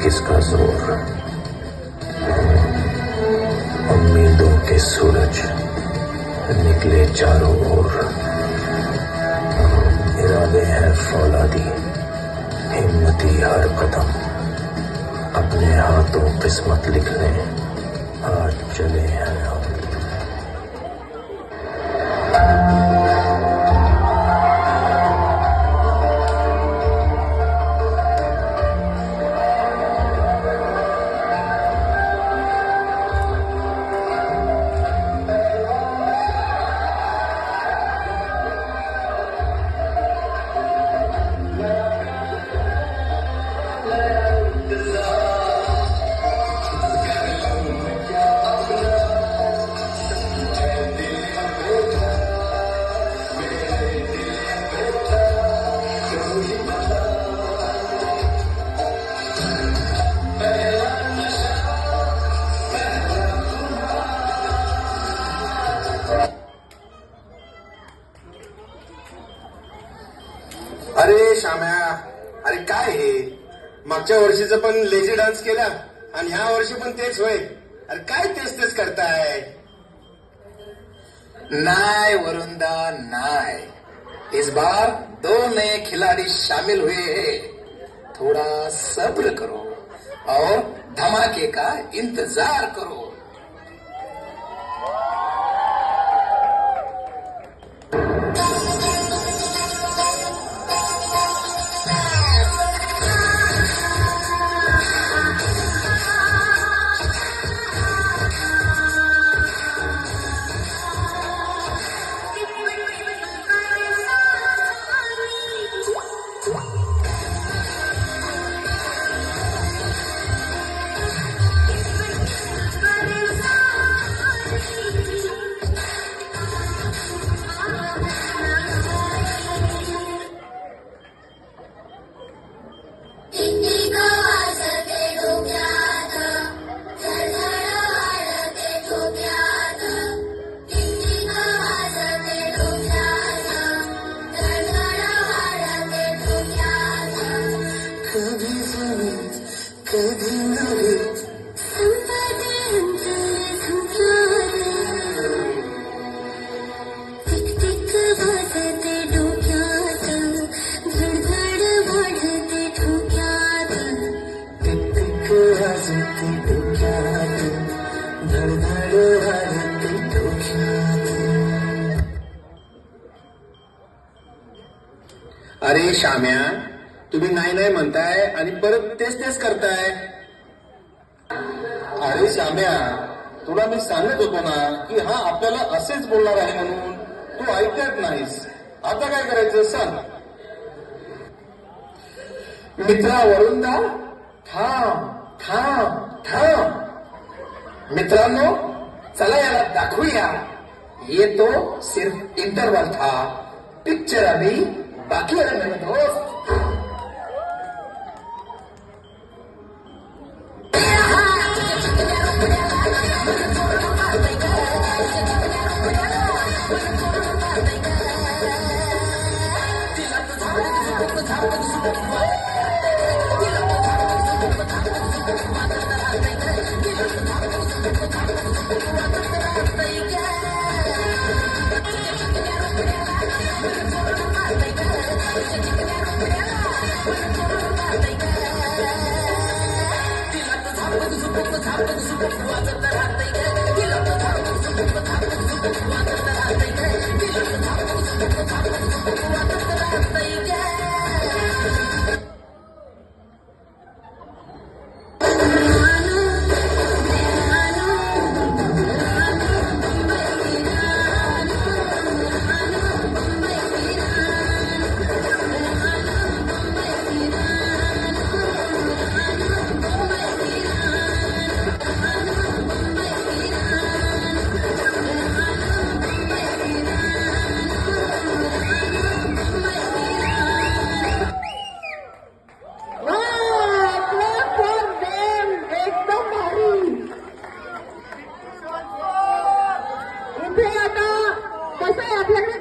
किसका जोर, उम्मीदों के सूरज निकले चारों ओर। इरादे हैं फौलादी, हिम्मती हर कदम, अपने हाथों किस्मत लिखने आज चले हैं हम। अरे श्याम्या, अरे काय हे, मागच्या वर्षीचं पण लेझी डान्स केला आणि ह्या वर्षी पण तेच होय. अरे काय तेच तेच करताय. नाय वरुणदा नाय, इस बार 2 नए खिलाड़ी शामिल हुए हैं. थोड़ा सब्र करो और धमाके का इंतजार करो. अरे श्याम्या, तुम्ही नाही नाही म्हणताय आणि परत तेच तेच करताय. अरे श्याम्या, तुला मी सांगत होतो ना की हा आपल्याला असेच बोलणार आहे म्हणून. तू ऐकत नाहीस. आता काय करायचं सांग. मित्रा वरुणदा, थांब थांब थांब. मित्रांनो, चला याला दाखवूया. ये तो सिर्फ इंटरवल था, पिक्चर अभी बाकी है मेरे दोस्त. कसं आहे आपल्याकडे